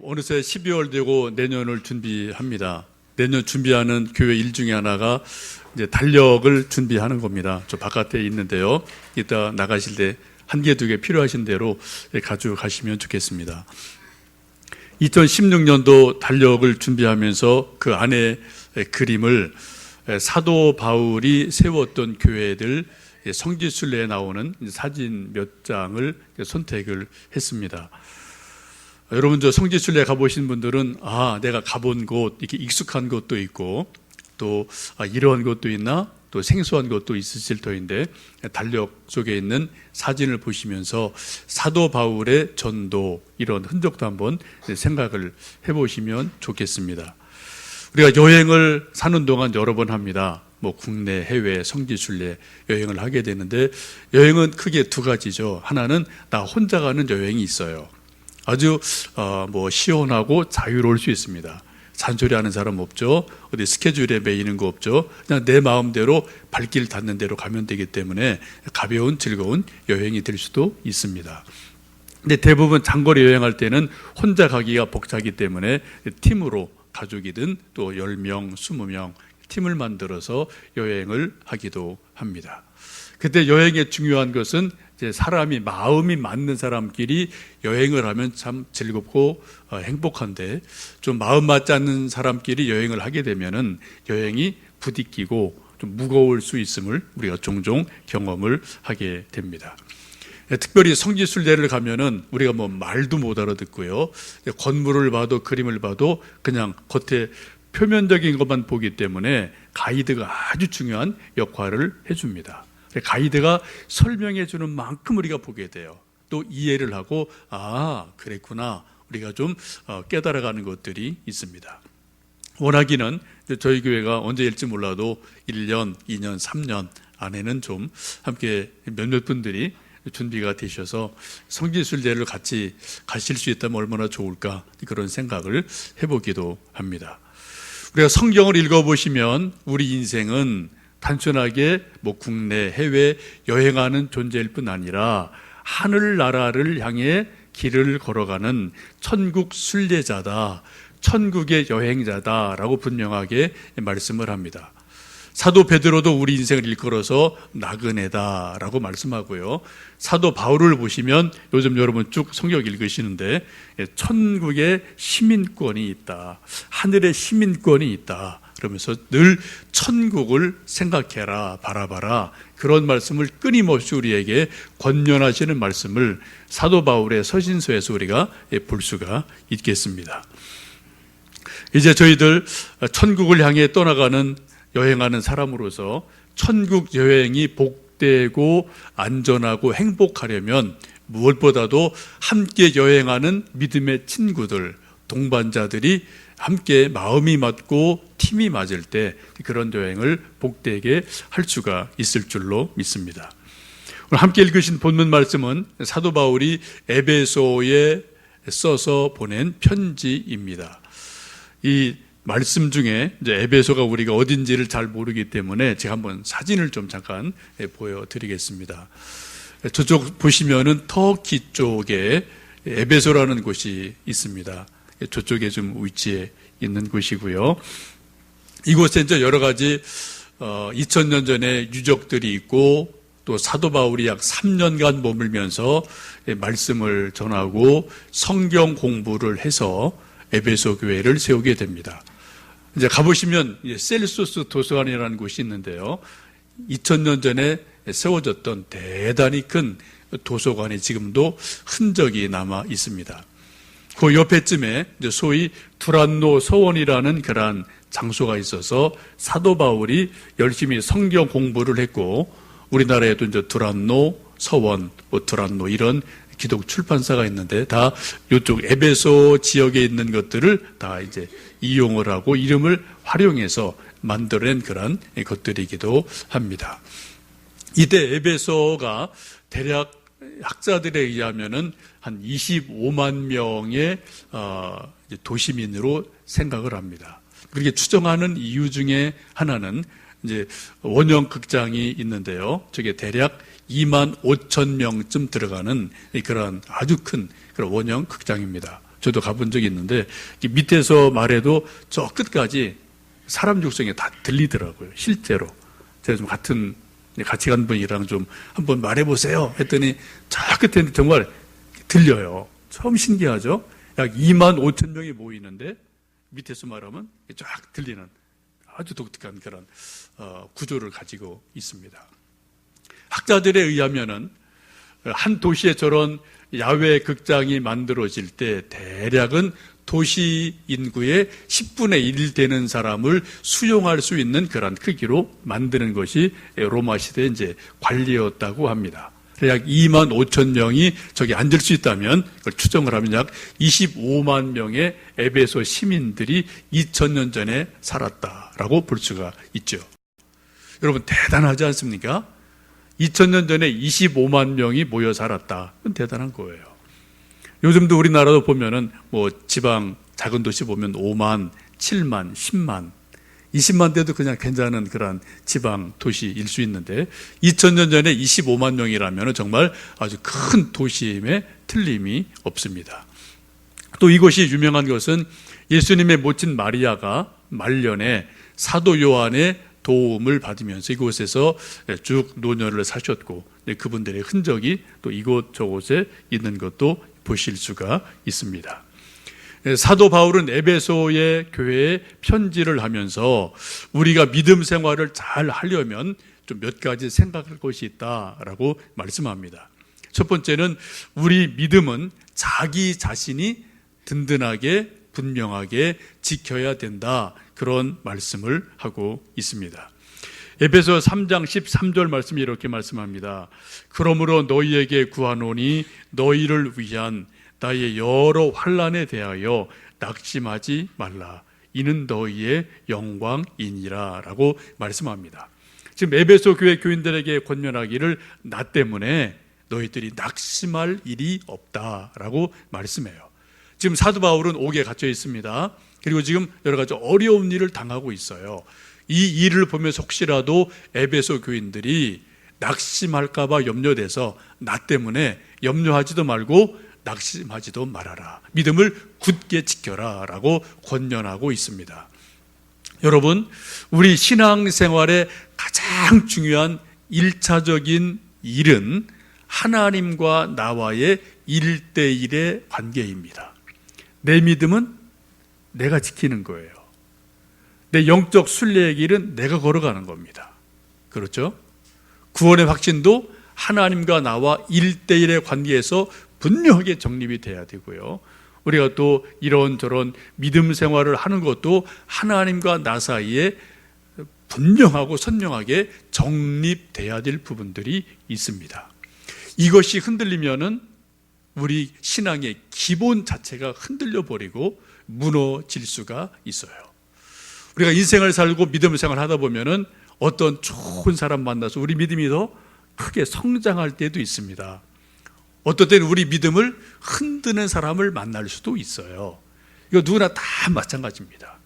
어느새 12월 되고 내년을 준비합니다. 내년 준비하는 교회 일 중에 하나가 이제 달력을 준비하는 겁니다. 저 바깥에 있는데요. 이따 나가실 때 한 개, 두 개 필요하신 대로 가져가시면 좋겠습니다. 2016년도 달력을 준비하면서 그 안에 그림을 사도 바울이 세웠던 교회들 성지순례에 나오는 사진 몇 장을 선택을 했습니다. 여러분, 저 성지순례 가보신 분들은 내가 가본 곳, 이렇게 익숙한 곳도 있고 또 이런 곳도 있나, 또 생소한 곳도 있으실 터인데, 달력 속에 있는 사진을 보시면서 사도 바울의 전도, 이런 흔적도 한번 생각을 해보시면 좋겠습니다. 우리가 여행을 사는 동안 여러 번 합니다. 국내, 해외, 성지순례 여행을 하게 되는데, 여행은 크게 두 가지죠. 하나는 나 혼자 가는 여행이 있어요. 아주 시원하고 자유로울 수 있습니다. 잔소리하는 사람 없죠. 어디 스케줄에 매이는 거 없죠. 그냥 내 마음대로 발길 닿는 대로 가면 되기 때문에 가벼운 즐거운 여행이 될 수도 있습니다. 근데 대부분 장거리 여행할 때는 혼자 가기가 벅차기 때문에 팀으로, 가족이든 또 10명, 20명 팀을 만들어서 여행을 하기도 합니다. 그때 여행의 중요한 것은 이제 사람이, 마음이 맞는 사람끼리 여행을 하면 참 즐겁고 행복한데, 좀 마음 맞지 않는 사람끼리 여행을 하게 되면은 여행이 부딪히고 좀 무거울 수 있음을 우리가 종종 경험을 하게 됩니다. 특별히 성지순례를 가면은 우리가 말도 못 알아듣고요. 건물을 봐도 그림을 봐도 그냥 겉에 표면적인 것만 보기 때문에 가이드가 아주 중요한 역할을 해줍니다. 가이드가 설명해 주는 만큼 우리가 보게 돼요. 또 이해를 하고 그랬구나, 우리가 좀 깨달아가는 것들이 있습니다. 원하기는 저희 교회가 언제일지 몰라도 1년, 2년, 3년 안에는 좀 함께 몇몇 분들이 준비가 되셔서 성지순례를 같이 가실 수 있다면 얼마나 좋을까, 그런 생각을 해보기도 합니다. 우리가 성경을 읽어보시면 우리 인생은 단순하게 국내, 해외 여행하는 존재일 뿐 아니라 하늘나라를 향해 길을 걸어가는 천국 순례자다, 천국의 여행자다라고 분명하게 말씀을 합니다. 사도 베드로도 우리 인생을 일컬어서 나그네다라고 말씀하고요. 사도 바울을 보시면 요즘 여러분 쭉 성경 읽으시는데 천국의 시민권이 있다, 하늘의 시민권이 있다, 그러면서 늘 천국을 생각해라, 바라봐라, 그런 말씀을 끊임없이 우리에게 권면하시는 말씀을 사도 바울의 서신서에서 우리가 볼 수가 있겠습니다. 이제 저희들 천국을 향해 떠나가는, 여행하는 사람으로서 천국 여행이 복되고 안전하고 행복하려면 무엇보다도 함께 여행하는 믿음의 친구들, 동반자들이 함께 마음이 맞고 팀이 맞을 때 그런 여행을 복되게 할 수가 있을 줄로 믿습니다. 오늘 함께 읽으신 본문 말씀은 사도 바울이 에베소에 써서 보낸 편지입니다. 이 말씀 중에 이제 에베소가 우리가 어딘지를 잘 모르기 때문에 제가 한번 사진을 좀 잠깐 보여드리겠습니다. 저쪽 보시면은 터키 쪽에 에베소라는 곳이 있습니다. 저쪽에 좀 위치해 있는 곳이고요. 이곳에 이제 여러 가지 2000년 전에 유적들이 있고, 또 사도 바울이 약 3년간 머물면서 말씀을 전하고 성경 공부를 해서 에베소 교회를 세우게 됩니다. 이제 가보시면 셀소스 도서관이라는 곳이 있는데요. 2000년 전에 세워졌던 대단히 큰 도서관이 지금도 흔적이 남아 있습니다. 그 옆에쯤에 소위 두란노 서원이라는 그러한 장소가 있어서 사도 바울이 열심히 성경 공부를 했고, 우리나라에도 이제 두란노 서원, 두란노 이런 기독 출판사가 있는데 다 이쪽 에베소 지역에 있는 것들을 다 이제 이용을 하고 이름을 활용해서 만들어낸 그런 것들이기도 합니다. 이때 에베소가 대략 학자들에 의하면은 한 25만 명의 도시민으로 생각을 합니다. 그렇게 추정하는 이유 중에 하나는 이제 원형 극장이 있는데요. 저게 대략 2만 5천 명쯤 들어가는 그런 아주 큰 그런 원형 극장입니다. 저도 가본 적이 있는데 밑에서 말해도 저 끝까지 사람 육성이 다 들리더라고요. 실제로 제가 좀 같이 간 분이랑 좀 한번 말해보세요 했더니 저 끝에 정말 들려요. 참 신기하죠. 약 2만 5천 명이 모이는데 밑에서 말하면 쫙 들리는 아주 독특한 그런 구조를 가지고 있습니다. 학자들에 의하면은 한 도시에 저런 야외 극장이 만들어질 때 대략은 도시 인구의 10분의 1 되는 사람을 수용할 수 있는 그런 크기로 만드는 것이 로마 시대의 이제 관리였다고 합니다. 약 2만 5천 명이 저기 앉을 수 있다면 그걸 추정을 하면 약 25만 명의 에베소 시민들이 2000년 전에 살았다라고 볼 수가 있죠. 여러분 대단하지 않습니까? 2000년 전에 25만 명이 모여 살았다. 그건 대단한 거예요. 요즘도 우리나라도 보면은 뭐 지방 작은 도시 보면 5만, 7만, 10만, 20만 대도 그냥 괜찮은 그런 지방 도시일 수 있는데 2000년 전에 25만 명이라면 정말 아주 큰 도시임에 틀림이 없습니다. 또 이것이 유명한 것은 예수님의 모친 마리아가 말년에 사도 요한의 도움을 받으면서 이곳에서 쭉 노년을 사셨고 그분들의 흔적이 또 이곳저곳에 있는 것도 보실 수가 있습니다. 사도 바울은 에베소의 교회에 편지를 하면서 우리가 믿음 생활을 잘 하려면 좀 몇 가지 생각할 것이 있다라고 말씀합니다. 첫 번째는 우리 믿음은 자기 자신이 든든하게 분명하게 지켜야 된다. 그런 말씀을 하고 있습니다. 에베소 3장 13절 말씀이 이렇게 말씀합니다. 그러므로 너희에게 구하노니 너희를 위한 나의 여러 환난에 대하여 낙심하지 말라. 이는 너희의 영광이니라 라고 말씀합니다. 지금 에베소 교회 교인들에게 권면하기를 나 때문에 너희들이 낙심할 일이 없다라고 말씀해요. 지금 사도 바울은 옥에 갇혀 있습니다. 그리고 지금 여러 가지 어려운 일을 당하고 있어요. 이 일을 보면서 혹시라도 에베소 교인들이 낙심할까 봐 염려돼서 나 때문에 염려하지도 말고 낙심하지도 말아라. 믿음을 굳게 지켜라 라고 권면하고 있습니다. 여러분, 우리 신앙생활의 가장 중요한 1차적인 일은 하나님과 나와의 1대1의 관계입니다. 내 믿음은 내가 지키는 거예요. 내 영적 순례의 길은 내가 걸어가는 겁니다. 그렇죠? 구원의 확신도 하나님과 나와 1대1의 관계에서 분명하게 정립이 돼야 되고요. 우리가 또 이런저런 믿음 생활을 하는 것도 하나님과 나 사이에 분명하고 선명하게 정립돼야 될 부분들이 있습니다. 이것이 흔들리면은 우리 신앙의 기본 자체가 흔들려 버리고 무너질 수가 있어요. 우리가 인생을 살고 믿음 생활을 하다 보면은 어떤 좋은 사람 만나서 우리 믿음이 더 크게 성장할 때도 있습니다. 어떨 때는 우리 믿음을 흔드는 사람을 만날 수도 있어요. 이거 누구나 다 마찬가지입니다.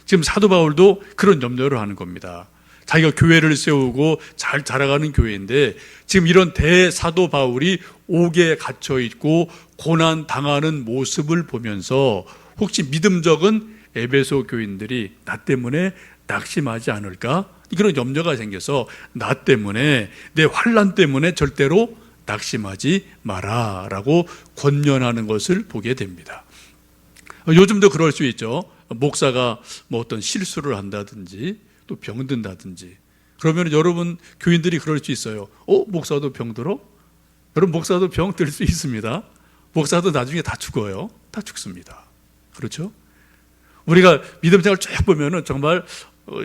지금 사도 바울도 그런 염려를 하는 겁니다. 자기가 교회를 세우고 잘 자라가는 교회인데 지금 이런 대사도 바울이 옥에 갇혀 있고 고난 당하는 모습을 보면서 혹시 믿음적인 에베소 교인들이 나 때문에 낙심하지 않을까? 그런 염려가 생겨서 나 때문에 내 환난 때문에 절대로 낙심하지 마라 라고 권면하는 것을 보게 됩니다. 요즘도 그럴 수 있죠. 목사가 뭐 어떤 실수를 한다든지 또 병든다든지 그러면 여러분 교인들이 그럴 수 있어요. 목사도 병들어? 여러분 목사도 병 들 수 있습니다. 목사도 나중에 다 죽어요. 다 죽습니다. 그렇죠? 우리가 믿음 생활 쭉 보면은 정말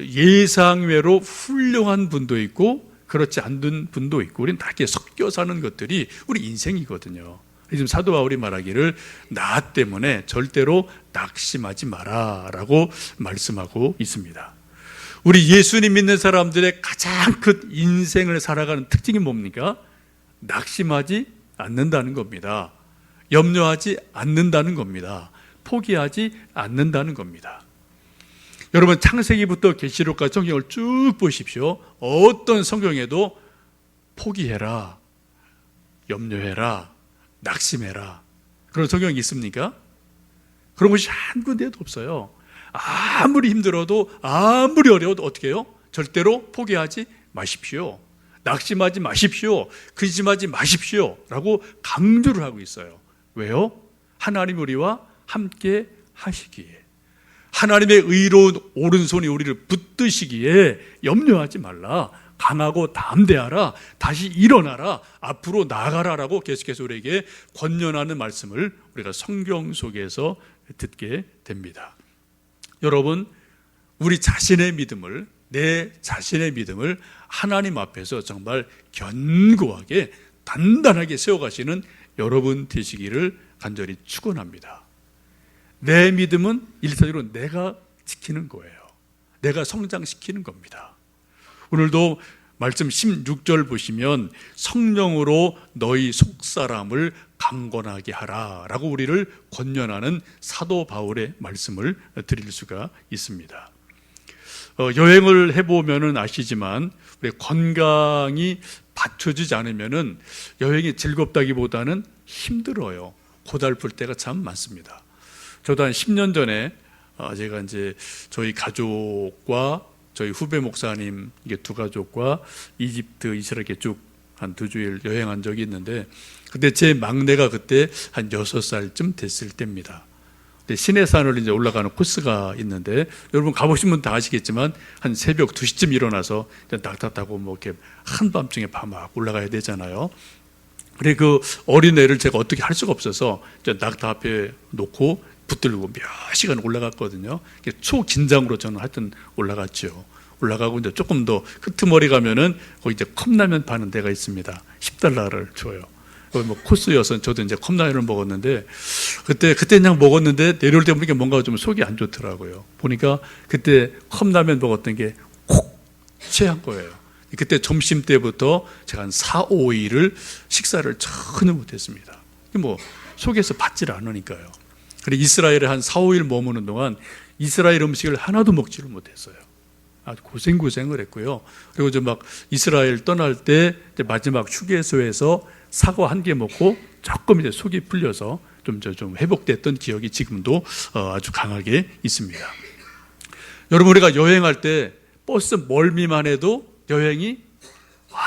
예상외로 훌륭한 분도 있고 그렇지 않은 분도 있고 우리는 다 이렇게 섞여 사는 것들이 우리 인생이거든요. 지금 사도 바울이 말하기를 나 때문에 절대로 낙심하지 마라 라고 말씀하고 있습니다. 우리 예수님 믿는 사람들의 가장 큰 인생을 살아가는 특징이 뭡니까? 낙심하지 않는다는 겁니다. 염려하지 않는다는 겁니다. 포기하지 않는다는 겁니다. 여러분 창세기부터 계시록까지 성경을 쭉 보십시오. 어떤 성경에도 포기해라, 염려해라, 낙심해라 그런 성경이 있습니까? 그런 곳이 한 군데도 없어요. 아무리 힘들어도 아무리 어려워도 어떻게 해요? 절대로 포기하지 마십시오. 낙심하지 마십시오. 근심하지 마십시오. 라고 강조를 하고 있어요. 왜요? 하나님 우리와 함께 하시기에, 하나님의 의로운 오른손이 우리를 붙드시기에 염려하지 말라, 강하고 담대하라, 다시 일어나라, 앞으로 나아가라 라고 계속해서 우리에게 권면하는 말씀을 우리가 성경 속에서 듣게 됩니다. 여러분, 우리 자신의 믿음을, 내 자신의 믿음을 하나님 앞에서 정말 견고하게 단단하게 세워가시는 여러분 되시기를 간절히 축원합니다. 내 믿음은 일차적으로 내가 지키는 거예요. 내가 성장시키는 겁니다. 오늘도 말씀 16절 보시면 성령으로 너희 속사람을 강건하게 하라 라고 우리를 권면하는 사도 바울의 말씀을 드릴 수가 있습니다. 여행을 해보면 아시지만 우리 건강이 받쳐주지 않으면 여행이 즐겁다기보다는 힘들어요. 고달플 때가 참 많습니다. 저도 한 10년 전에 제가 이제 저희 가족과 저희 후배 목사님 이게 두 가족과 이집트, 이스라엘 이렇게 쭉 한 2주일 여행한 적이 있는데, 그때 제 막내가 그때 한 6살쯤 됐을 때입니다. 근데 시내산을 이제 올라가는 코스가 있는데, 여러분 가보신 분 다 아시겠지만 한 새벽 2시쯤 일어나서 낙타 타고 뭐 이렇게 한밤중에 막 올라가야 되잖아요. 그래 그 어린애를 제가 어떻게 할 수가 없어서 낙타 앞에 놓고 붙들고 몇 시간 올라갔거든요. 초긴장으로 저는 하여튼 올라갔죠. 올라가고 이제 조금 더 끄트머리 가면은 거기 이제 컵라면 파는 데가 있습니다. $10를 줘요. 거기 뭐 코스여서 저도 이제 컵라면을 먹었는데, 그때 그냥 먹었는데 내려올 때 보니까 뭔가 좀 속이 안 좋더라고요. 보니까 그때 컵라면 먹었던 게 콕 취한 거예요. 그때 점심 때부터 제가 한 4, 5일을 식사를 전혀 못했습니다. 뭐 속에서 받질 않으니까요. 그리고 이스라엘에 한 4, 5일 머무는 동안 이스라엘 음식을 하나도 먹지를 못했어요. 아주 고생을 했고요. 그리고 저 막 이스라엘 떠날 때 마지막 휴게소에서 사과 한 개 먹고 조금 이제 속이 풀려서 좀 회복됐던 기억이 지금도 아주 강하게 있습니다. 여러분, 우리가 여행할 때 버스 멀미만 해도 여행이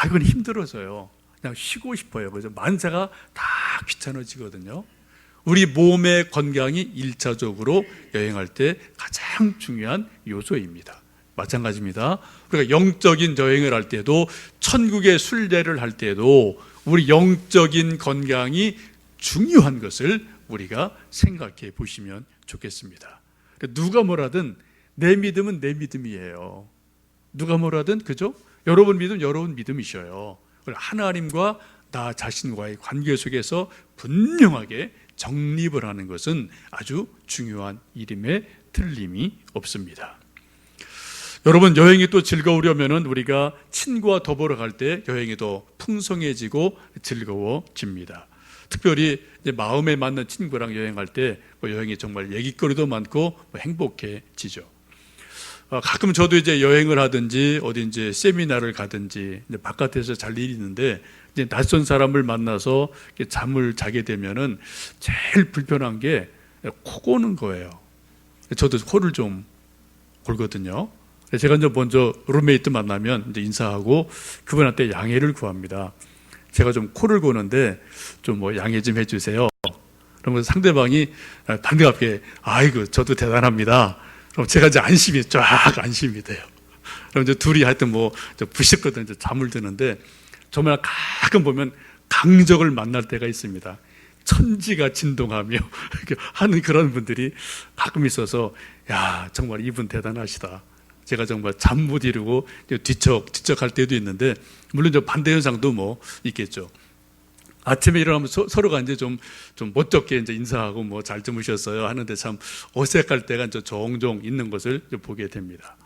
이건 힘들어서요. 그냥 쉬고 싶어요. 그래서 만사가 다 귀찮아지거든요. 우리 몸의 건강이 1차적으로 여행할 때 가장 중요한 요소입니다. 마찬가지입니다. 우리가 영적인 여행을 할 때도, 천국의 순례를 할 때도 우리 영적인 건강이 중요한 것을 우리가 생각해 보시면 좋겠습니다. 누가 뭐라든 내 믿음은 내 믿음이에요. 누가 뭐라든, 그죠? 여러분 믿음 여러분 믿음이셔요. 하나님과 나 자신과의 관계 속에서 분명하게 정립을 하는 것은 아주 중요한 일임에 틀림이 없습니다. 여러분, 여행이 또 즐거우려면 우리가 친구와 더불어 갈 때 여행이 더 풍성해지고 즐거워집니다. 특별히 이제 마음에 맞는 친구랑 여행할 때 여행이 정말 얘기거리도 많고 행복해지죠. 가끔 저도 이제 여행을 하든지 어디 이제 세미나를 가든지 이제 바깥에서 잘 일이 있는데, 이제 낯선 사람을 만나서 잠을 자게 되면은 제일 불편한 게 코 고는 거예요. 저도 코를 좀 골거든요. 제가 이제 먼저 룸메이트 만나면 이제 인사하고 그분한테 양해를 구합니다. 제가 좀 코를 고는데 좀 양해 좀 해주세요. 그러면 상대방이 반갑게 아이고 저도 대단합니다. 그럼 제가 이제 안심이 돼요. 그럼 이제 둘이 하여튼 부식거든 이제 잠을 드는데, 정말 가끔 보면 강적을 만날 때가 있습니다. 천지가 진동하며 하는 그런 분들이 가끔 있어서, 야 정말 이분 대단하시다. 제가 정말 잠 못 이루고 뒤척할 때도 있는데, 물론 반대 현상도 있겠죠. 아침에 일어나면 서로가 이제 좀 멋쩍게 이제 인사하고 잘 주무셨어요 하는데 참 어색할 때가 이제 종종 있는 것을 보게 됩니다.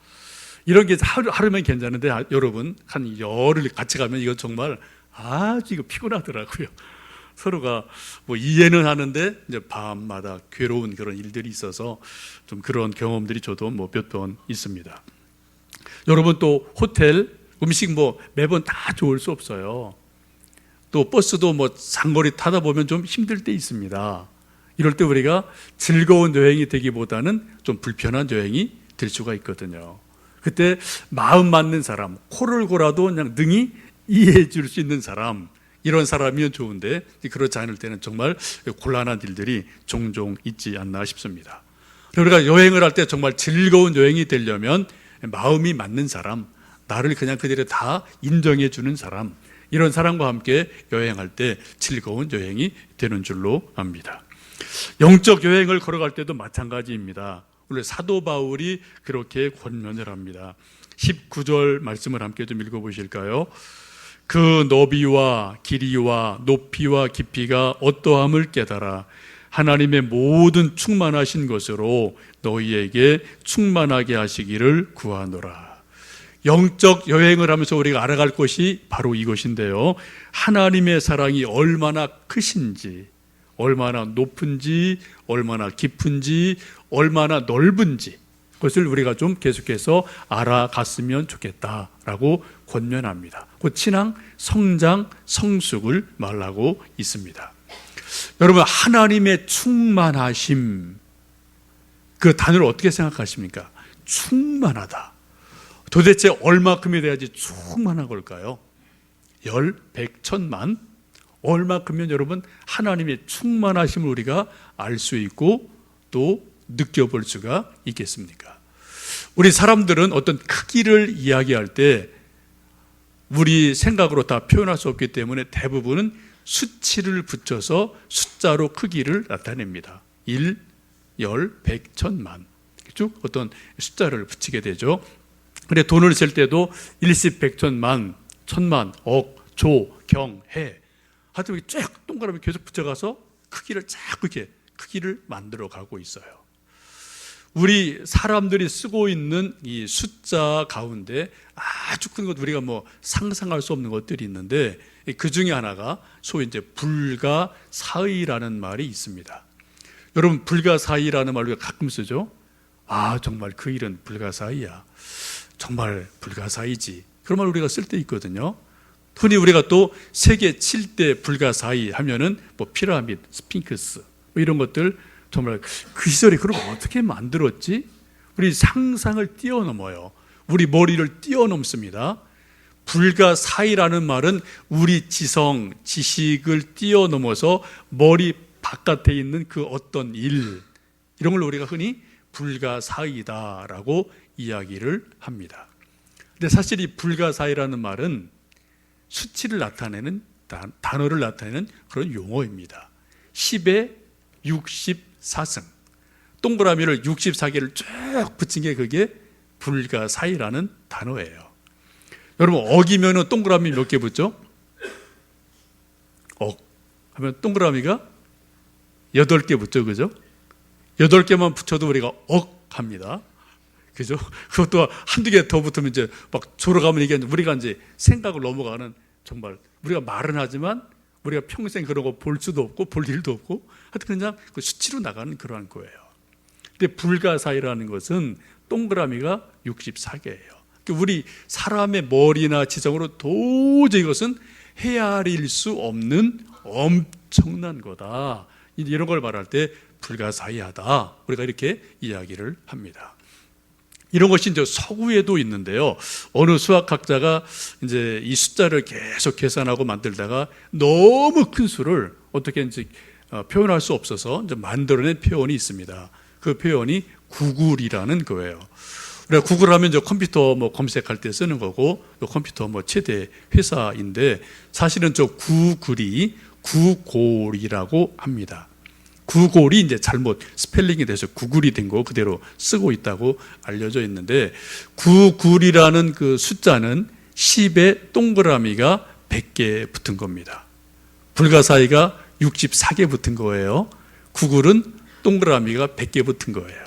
이런 게 하루면 괜찮은데, 여러분 한 열흘 같이 가면 이거 정말 아주 이거 피곤하더라고요. 서로가 이해는 하는데 이제 밤마다 괴로운 그런 일들이 있어서 좀 그런 경험들이 저도 몇 번 있습니다. 여러분, 또 호텔 음식 매번 다 좋을 수 없어요. 또 버스도 장거리 타다 보면 좀 힘들 때 있습니다. 이럴 때 우리가 즐거운 여행이 되기보다는 좀 불편한 여행이 될 수가 있거든요. 그때 마음 맞는 사람, 코를 골아도 그냥 능히 이해해 줄 수 있는 사람, 이런 사람이면 좋은데 그렇지 않을 때는 정말 곤란한 일들이 종종 있지 않나 싶습니다. 우리가 여행을 할 때 정말 즐거운 여행이 되려면 마음이 맞는 사람, 나를 그냥 그대로 다 인정해 주는 사람, 이런 사람과 함께 여행할 때 즐거운 여행이 되는 줄로 압니다. 영적 여행을 걸어갈 때도 마찬가지입니다. 원래 사도 바울이 그렇게 권면을 합니다. 19절 말씀을 함께 좀 읽어보실까요? 그 너비와 길이와 높이와 깊이가 어떠함을 깨달아 하나님의 모든 충만하신 것으로 너희에게 충만하게 하시기를 구하노라. 영적 여행을 하면서 우리가 알아갈 것이 바로 이것인데요. 하나님의 사랑이 얼마나 크신지, 얼마나 높은지, 얼마나 깊은지, 얼마나 넓은지, 그것을 우리가 좀 계속해서 알아갔으면 좋겠다라고 권면합니다. 그 신앙, 성장, 성숙을 말하고 있습니다. 여러분, 하나님의 충만하심, 그 단어를 어떻게 생각하십니까? 충만하다. 도대체 얼마큼이 돼야지 충만한 걸까요? 10, 100, 1000만? 얼마큼이면 여러분 하나님의 충만하심을 우리가 알 수 있고 또 느껴볼 수가 있겠습니까? 우리 사람들은 어떤 크기를 이야기할 때 우리 생각으로 다 표현할 수 없기 때문에 대부분은 수치를 붙여서 숫자로 크기를 나타냅니다. 1, 10, 100, 1000만 쭉 어떤 숫자를 붙이게 되죠. 근데 돈을 셀 때도 일십, 백천만, 천만, 억, 조, 경, 해, 하여튼 쫙 동그라미 계속 붙여가서 크기를 자꾸 이렇게 크기를 만들어 가고 있어요. 우리 사람들이 쓰고 있는 이 숫자 가운데 아주 큰 것, 우리가 뭐 상상할 수 없는 것들이 있는데 그 중에 하나가 소위 이제 불가사의라는 말이 있습니다. 여러분, 불가사의라는 말 우리가 가끔 쓰죠. 아, 정말 그 일은 불가사의야. 정말 불가사의지. 그런 말 우리가 쓸 때 있거든요. 흔히 우리가 또 세계 7대 불가사의 하면은 뭐 피라미드, 스핑크스 뭐 이런 것들, 정말 그 시절에 그런 거 어떻게 만들었지? 우리 상상을 뛰어넘어요. 우리 머리를 뛰어넘습니다. 불가사의라는 말은 우리 지성, 지식을 뛰어넘어서 머리 바깥에 있는 그 어떤 일, 이런 걸 우리가 흔히 불가사의다라고 이야기를 합니다. 근데 사실 이 불가사의라는 말은 수치를 나타내는, 단어를 나타내는 그런 용어입니다. 10의 64승, 동그라미를 64개를 쭉 붙인 게 그게 불가사의라는 단어예요. 여러분, 억이면 동그라미 몇 개 붙죠? 억 하면 동그라미가 8개 붙죠, 그죠? 8개만 붙여도 우리가 억 합니다. 그죠? 그것도 한두 개 더 붙으면 이제 막 졸아가면 이게 우리가 이제 생각을 넘어가는, 정말 우리가 말은 하지만 우리가 평생 그런 거 볼 수도 없고 볼 일도 없고 하여튼 그냥 그 수치로 나가는 그러한 거예요. 근데 불가사의라는 것은 동그라미가 64개예요. 우리 사람의 머리나 지성으로 도저히 이것은 헤아릴 수 없는 엄청난 거다. 이런 걸 말할 때 불가사의하다, 우리가 이렇게 이야기를 합니다. 이런 것이 이제 서구에도 있는데요. 어느 수학학자가 이제 이 숫자를 계속 계산하고 만들다가 너무 큰 수를 어떻게 이제 표현할 수 없어서 이제 만들어낸 표현이 있습니다. 그 표현이 구글이라는 거예요. 우리가 구글하면 이제 컴퓨터 뭐 검색할 때 쓰는 거고, 컴퓨터 뭐 최대 회사인데 사실은 저 구글이 구골이라고 합니다. 구골이 이제 잘못 스펠링이 돼서 구글이 된 거 그대로 쓰고 있다고 알려져 있는데, 구글이라는 그 숫자는 10에 동그라미가 100개 붙은 겁니다. 불가사의가 64개 붙은 거예요. 구글은 동그라미가 100개 붙은 거예요.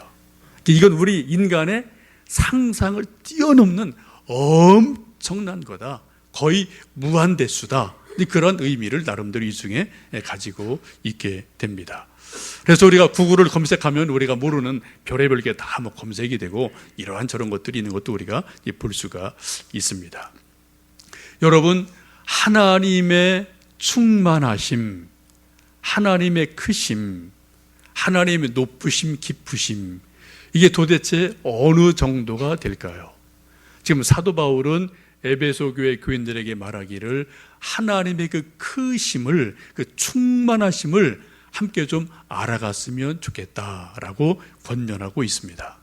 이건 우리 인간의 상상을 뛰어넘는 엄청난 거다. 거의 무한대수다. 그런 의미를 나름대로 이 중에 가지고 있게 됩니다. 그래서 우리가 구글을 검색하면 우리가 모르는 별의별 게 다 뭐 검색이 되고 이러한 저런 것들이 있는 것도 우리가 볼 수가 있습니다. 여러분, 하나님의 충만하심, 하나님의 크심, 하나님의 높으심, 깊으심, 이게 도대체 어느 정도가 될까요? 지금 사도 바울은 에베소 교회 교인들에게 말하기를 하나님의 그 크심을, 그 충만하심을 함께 좀 알아갔으면 좋겠다라고 권면하고 있습니다.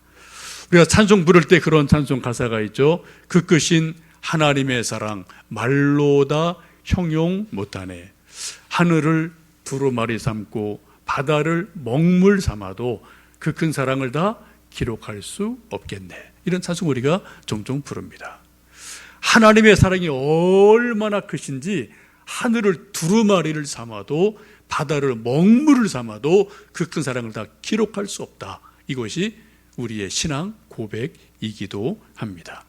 우리가 찬송 부를 때 그런 찬송 가사가 있죠. 그 크신 하나님의 사랑 말로 다 형용 못하네. 하늘을 두루마리 삼고 바다를 먹물 삼아도 그 큰 사랑을 다 기록할 수 없겠네. 이런 찬송 우리가 종종 부릅니다. 하나님의 사랑이 얼마나 크신지 하늘을 두루마리를 삼아도 바다를 먹물을 삼아도 그 큰 사랑을 다 기록할 수 없다. 이것이 우리의 신앙 고백이기도 합니다.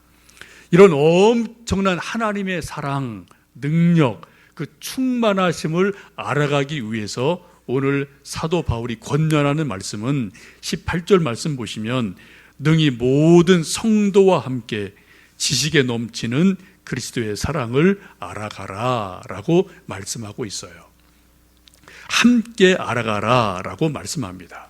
이런 엄청난 하나님의 사랑, 능력, 그 충만하심을 알아가기 위해서 오늘 사도 바울이 권면하는 말씀은 18절 말씀 보시면 능히 모든 성도와 함께 지식에 넘치는 그리스도의 사랑을 알아가라 라고 말씀하고 있어요. 함께 알아가라 라고 말씀합니다.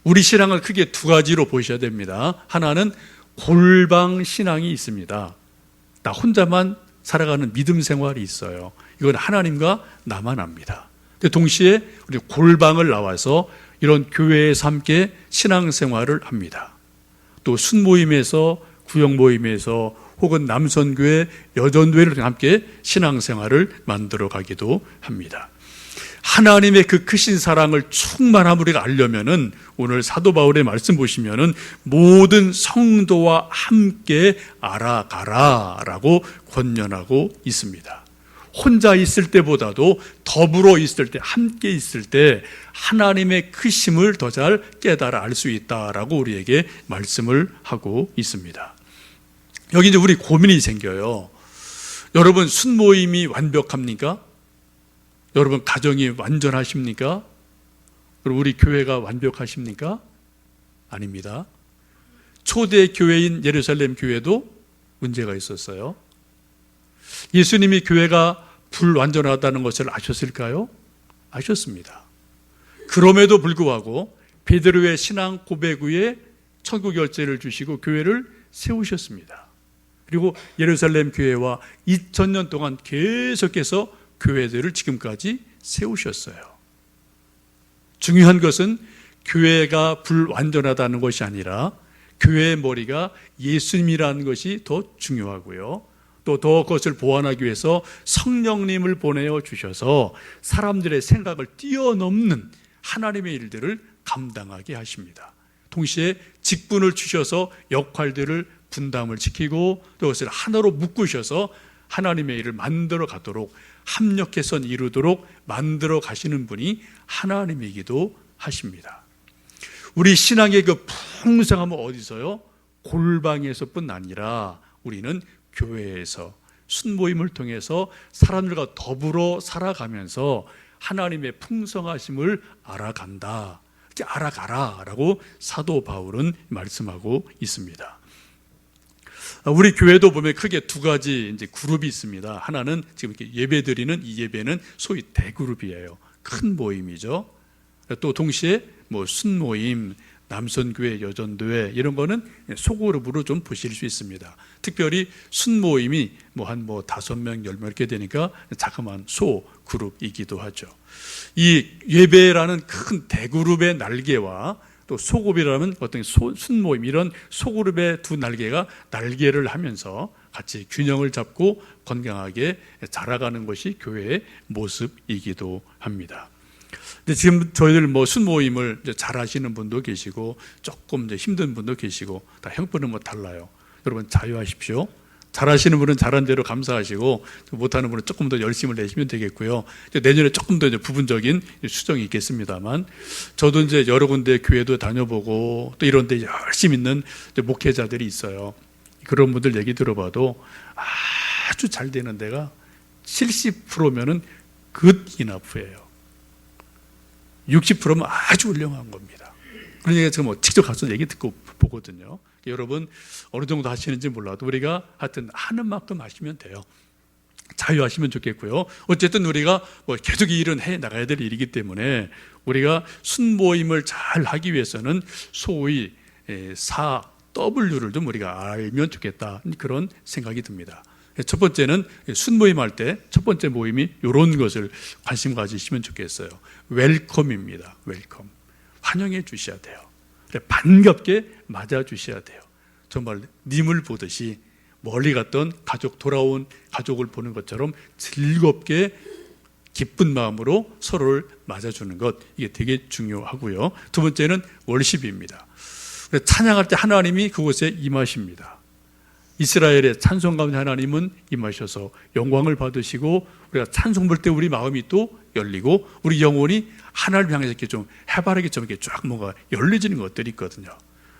우리 신앙을 크게 두 가지로 보셔야 됩니다. 하나는 골방 신앙이 있습니다. 나 혼자만 살아가는 믿음 생활이 있어요. 이건 하나님과 나만 압니다. 동시에 우리 골방을 나와서 이런 교회에서 함께 신앙생활을 합니다. 또 순모임에서, 구역모임에서 혹은 남선교회, 여전교회를 함께 신앙생활을 만들어 가기도 합니다. 하나님의 그 크신 사랑을 충만함을 우리가 알려면은 오늘 사도 바울의 말씀 보시면은 모든 성도와 함께 알아가라라고 권면하고 있습니다. 혼자 있을 때보다도 더불어 있을 때, 함께 있을 때 하나님의 크심을 더 잘 깨달아 알 수 있다라고 우리에게 말씀을 하고 있습니다. 여기 이제 우리 고민이 생겨요. 여러분 순모임이 완벽합니까? 여러분 가정이 완전하십니까? 그리고 우리 교회가 완벽하십니까? 아닙니다. 초대 교회인 예루살렘 교회도 문제가 있었어요. 예수님이 교회가 불완전하다는 것을 아셨을까요? 아셨습니다. 그럼에도 불구하고 베드로의 신앙 고백 위에 천국 열쇠를 주시고 교회를 세우셨습니다. 그리고 예루살렘 교회와 2000년 동안 계속해서 교회들을 지금까지 세우셨어요. 중요한 것은 교회가 불완전하다는 것이 아니라 교회의 머리가 예수님이라는 것이 더 중요하고요. 또 더 그것을 보완하기 위해서 성령님을 보내어 주셔서 사람들의 생각을 뛰어넘는 하나님의 일들을 감당하게 하십니다. 동시에 직분을 주셔서 역할들을 분담을 시키고 또 그것을 하나로 묶으셔서 하나님의 일을 만들어 가도록 합력해서 이루도록 만들어 가시는 분이 하나님이기도 하십니다. 우리 신앙의 그 풍성함은 어디서요? 골방에서뿐 아니라 우리는 교회에서 순모임을 통해서 사람들과 더불어 살아가면서 하나님의 풍성하심을 알아간다. 이렇게 알아가라라고 사도 바울은 말씀하고 있습니다. 우리 교회도 보면 크게 두 가지 이제 그룹이 있습니다. 하나는 지금 이렇게 예배드리는 이 예배는 소위 대그룹이에요. 큰 모임이죠. 또 동시에 뭐 순모임, 남선교회, 여전교회 이런 거는 소그룹으로 좀 보실 수 있습니다. 특별히 순모임이 한 5명, 10명 이렇게 되니까 자그마한 소그룹이기도 하죠. 이 예배라는 큰 대그룹의 날개와 또 소그룹이라는 어떤 순모임 이런 소그룹의 두 날개가 날개를 하면서 같이 균형을 잡고 건강하게 자라가는 것이 교회의 모습이기도 합니다. 근데 지금 저희들 순모임을 잘 하시는 분도 계시고 조금 힘든 분도 계시고 다 형편은 달라요. 여러분 자유하십시오. 잘 하시는 분은 잘한 대로 감사하시고 못하는 분은 조금 더 열심을 내시면 되겠고요. 내년에 조금 더 부분적인 수정이 있겠습니다만 저도 이제 여러 군데 교회도 다녀보고 또 이런 데 열심히 있는 목회자들이 있어요. 그런 분들 얘기 들어봐도 아주 잘 되는 데가 70%면은 good enough예요. 60%면 아주 훌륭한 겁니다. 그러니까 제가 직접 가서 얘기 듣고 보거든요. 여러분 어느 정도 하시는지 몰라도 우리가 하여튼 하는 만큼 하시면 돼요. 자유하시면 좋겠고요. 어쨌든 우리가 뭐 계속 이 일은 해 나가야 될 일이기 때문에 우리가 순모임을 잘 하기 위해서는 소위 4W를 좀 우리가 알면 좋겠다, 그런 생각이 듭니다. 첫 번째는 순모임 할 때 첫 번째 모임이 이런 것을 관심 가지시면 좋겠어요. 웰컴입니다. 웰컴. 환영해 주셔야 돼요. 반갑게 맞아 주셔야 돼요. 정말 님을 보듯이 멀리 갔던 가족, 돌아온 가족을 보는 것처럼 즐겁게 기쁜 마음으로 서로를 맞아주는 것, 이게 되게 중요하고요. 두 번째는 월십입니다. 찬양할 때 하나님이 그곳에 임하십니다. 이스라엘의 찬송 가운데 하나님은 임하셔서 영광을 받으시고, 우리가 찬송 볼 때 우리 마음이 또 열리고 우리 영혼이 하나님 향해서 이렇게 좀 해바라기처럼 이렇게 쫙 뭔가 열려지는 것들이 있거든요.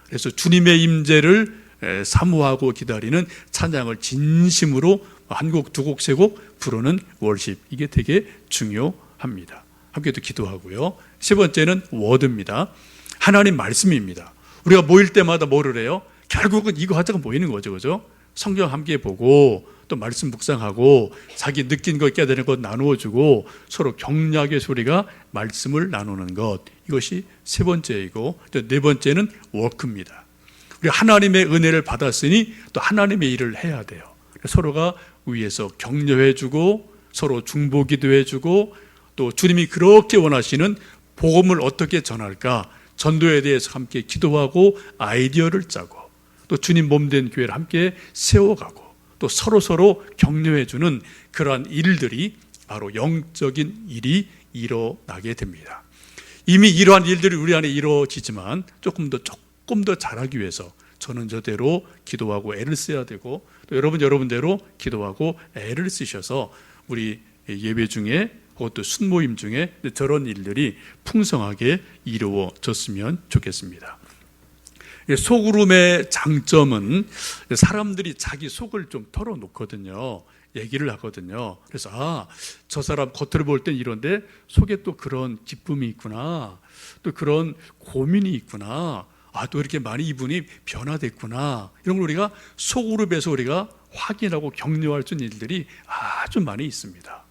그래서 주님의 임재를 사모하고 기다리는 찬양을 진심으로 한 곡, 두 곡, 세 곡 부르는 월십, 이게 되게 중요합니다. 함께 또 기도하고요. 세 번째는 워드입니다. 하나님 말씀입니다. 우리가 모일 때마다 뭐를 해요? 결국은 이거 하자가 모이는 거죠, 그죠? 성경 함께 보고 또 말씀 묵상하고 자기 느낀 것, 깨달은 것 나누어주고 서로 격려의 소리가 말씀을 나누는 것, 이것이 세 번째이고, 네 번째는 워크입니다. 우리가 하나님의 은혜를 받았으니 또 하나님의 일을 해야 돼요. 서로가 위에서 격려해주고 서로 중보기도 해주고, 또 주님이 그렇게 원하시는 복음을 어떻게 전할까, 전도에 대해서 함께 기도하고 아이디어를 짜고, 또 주님 몸된 교회를 함께 세워가고, 또 서로 격려해주는 그러한 일들이 바로 영적인 일이 일어나게 됩니다. 이미 이러한 일들이 우리 안에 이루어지지만 조금 더 잘하기 위해서 저는 저대로 기도하고 애를 써야 되고, 또 여러분대로 기도하고 애를 쓰셔서 우리 예배 중에, 그것도 순모임 중에 저런 일들이 풍성하게 이루어졌으면 좋겠습니다. 소그룹의 장점은 사람들이 자기 속을 좀 털어놓거든요. 얘기를 하거든요. 그래서 저 사람 겉으로 볼 땐 이런데 속에 또 그런 기쁨이 있구나, 또 그런 고민이 있구나, 또 이렇게 많이 이분이 변화됐구나, 이런 걸 우리가 소그룹에서 우리가 확인하고 격려할 수 있는 일들이 아주 많이 있습니다.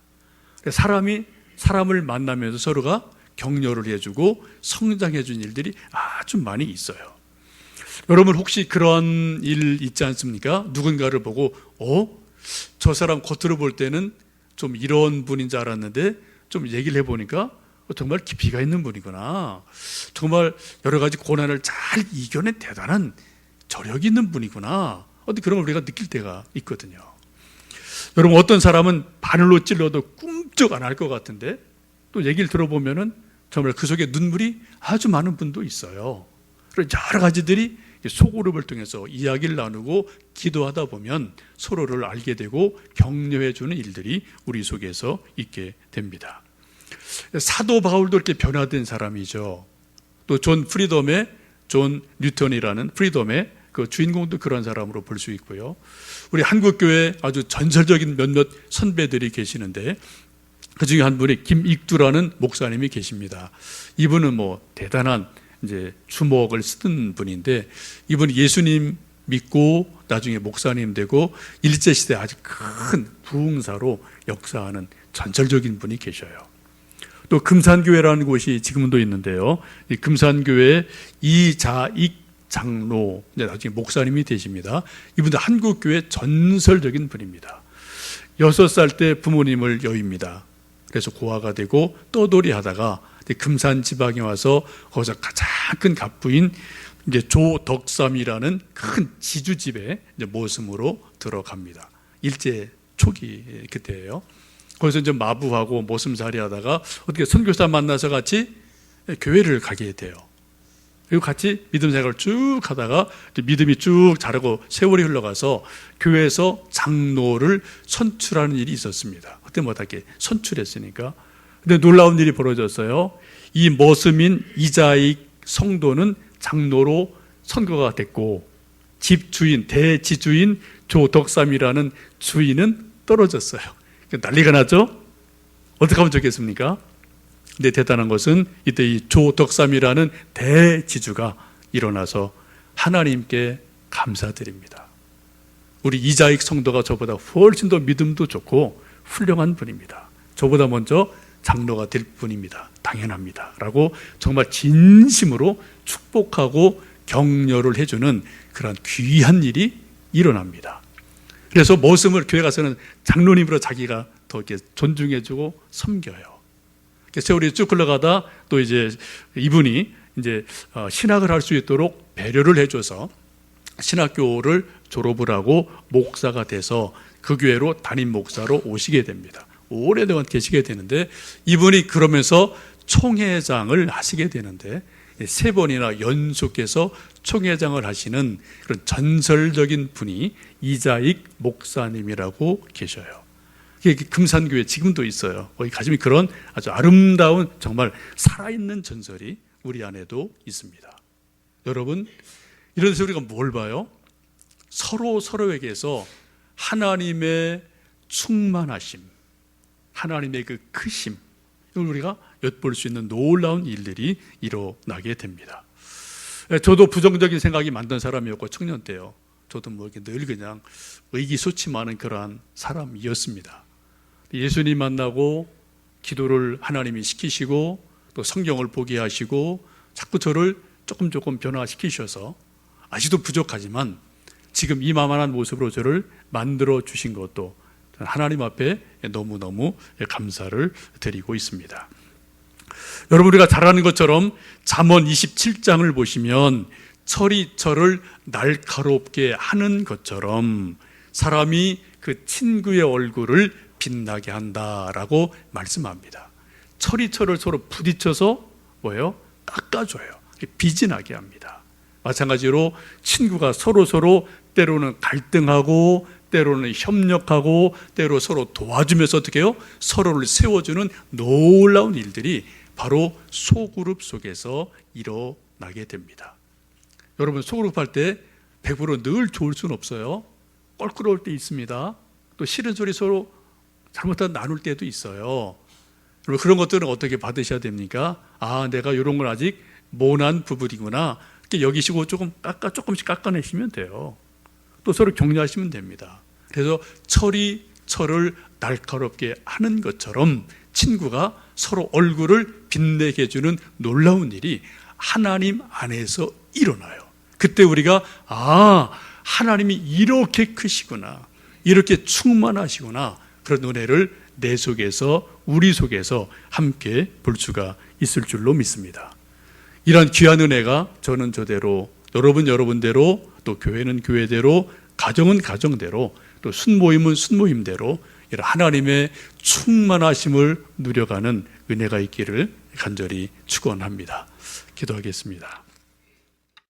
사람이 사람을 만나면서 서로가 격려를 해주고 성장해 주는 일들이 아주 많이 있어요. 여러분 혹시 그런 일 있지 않습니까? 누군가를 보고 저 사람 겉으로 볼 때는 좀 이런 분인 줄 알았는데 좀 얘기를 해보니까 정말 깊이가 있는 분이구나, 정말 여러 가지 고난을 잘 이겨낸 대단한 저력이 있는 분이구나, 그런 걸 우리가 느낄 때가 있거든요. 여러분 어떤 사람은 바늘로 찔러도 꿈쩍 안 할 것 같은데 또 얘기를 들어보면은 정말 그 속에 눈물이 아주 많은 분도 있어요. 그런 여러 가지들이 소그룹을 통해서 이야기를 나누고 기도하다 보면 서로를 알게 되고 격려해 주는 일들이 우리 속에서 있게 됩니다. 사도 바울도 이렇게 변화된 사람이죠. 또 존 뉴턴이라는 프리덤의 그 주인공도 그런 사람으로 볼 수 있고요. 우리 한국교회 아주 전설적인 몇몇 선배들이 계시는데 그 중에 한 분이 김익두라는 목사님이 계십니다. 이분은 대단한 주먹을 쓰던 분인데, 이분이 예수님 믿고 나중에 목사님 되고 일제시대 아주 큰 부흥사로 역사하는 전설적인 분이 계셔요. 또 금산교회라는 곳이 지금도 있는데요. 이 금산교회 이자익 장로, 나중에 목사님이 되십니다. 이분도 한국교회 전설적인 분입니다. 6살 때 부모님을 여입니다. 그래서 고아가 되고 떠돌이 하다가 금산 지방에 와서 거기서 가장 큰 갑부인 조덕삼이라는 큰 지주집에 모슴으로 들어갑니다. 일제 초기 그때예요. 거기서 마부하고 모슴살이 하다가 어떻게 선교사 만나서 같이 교회를 가게 돼요. 그리고 같이 믿음 생활을 쭉 하다가 믿음이 쭉 자라고 세월이 흘러가서 교회에서 장로를 선출하는 일이 있었습니다. 그때 못하게 선출했으니까. 근데 놀라운 일이 벌어졌어요. 이 모슴인 이자익 성도는 장로로 선거가 됐고, 집주인, 대지주인 조덕삼이라는 주인은 떨어졌어요. 난리가 났죠? 어떻게 하면 좋겠습니까? 근데 대단한 것은 이때 이 조덕삼이라는 대지주가 일어나서 하나님께 감사드립니다. 우리 이자익 성도가 저보다 훨씬 더 믿음도 좋고 훌륭한 분입니다. 저보다 먼저 장로가 될 분입니다. 당연합니다. 라고 정말 진심으로 축복하고 격려를 해주는 그런 귀한 일이 일어납니다. 그래서 머슴을 교회 가서는 장로님으로 자기가 더 이렇게 존중해주고 섬겨요. 세월이 쭉 흘러가다 또 이제 이분이 이제 신학을 할 수 있도록 배려를 해줘서 신학교를 졸업을 하고 목사가 돼서 그 교회로 담임 목사로 오시게 됩니다. 오래동안 계시게 되는데 이분이 그러면서 총회장을 하시게 되는데 3번이나 연속해서 총회장을 하시는 그런 전설적인 분이 이자익 목사님이라고 계셔요. 금산교회 지금도 있어요. 거기 가시면 그런 아주 아름다운 정말 살아있는 전설이 우리 안에도 있습니다. 여러분, 이런 데서 우리가 뭘 봐요? 서로에게서 하나님의 충만하심, 하나님의 그 크심, 이걸 우리가 엿볼 수 있는 놀라운 일들이 일어나게 됩니다. 저도 부정적인 생각이 많던 사람이었고 청년 때요. 저도 뭐 이렇게 늘 그냥 의기소침하는 그러한 사람이었습니다. 예수님 만나고 기도를 하나님이 시키시고 또 성경을 보게 하시고 자꾸 저를 조금 변화시키셔서 아직도 부족하지만 지금 이만한 모습으로 저를 만들어 주신 것도 하나님 앞에 너무너무 감사를 드리고 있습니다. 여러분, 우리가 잘 아는 것처럼 잠언 27장을 보시면 철이 철을 날카롭게 하는 것처럼 사람이 그 친구의 얼굴을 빛나게 한다라고 말씀합니다. 철이 철을 서로 부딪혀서 뭐예요? 깎아줘요. 빛이 나게 합니다. 마찬가지로 친구가 서로 때로는 갈등하고 때로는 협력하고 때로 서로 도와주면서 어떻게 해요? 서로를 세워주는 놀라운 일들이 바로 소그룹 속에서 일어나게 됩니다. 여러분, 소그룹 할 때 100% 늘 좋을 수는 없어요. 껄끄러울 때 있습니다. 또 싫은 소리 서로 잘못하다 나눌 때도 있어요. 여러분, 그런 것들은 어떻게 받으셔야 됩니까? 아, 내가 이런 건 아직 모난 부분이구나. 이렇게 여기시고 조금씩 깎아내시면 돼요. 또 서로 격려하시면 됩니다. 그래서 철이 철을 날카롭게 하는 것처럼 친구가 서로 얼굴을 빛내게 해주는 놀라운 일이 하나님 안에서 일어나요. 그때 우리가 하나님이 이렇게 크시구나, 이렇게 충만하시구나, 그런 은혜를 내 속에서, 우리 속에서 함께 볼 수가 있을 줄로 믿습니다. 이런 귀한 은혜가 저는 저대로, 여러분 여러분대로, 또 교회는 교회대로, 가정은 가정대로, 또 순모임은 순모임대로 이런 하나님의 충만하심을 누려가는 은혜가 있기를 간절히 축원합니다. 기도하겠습니다.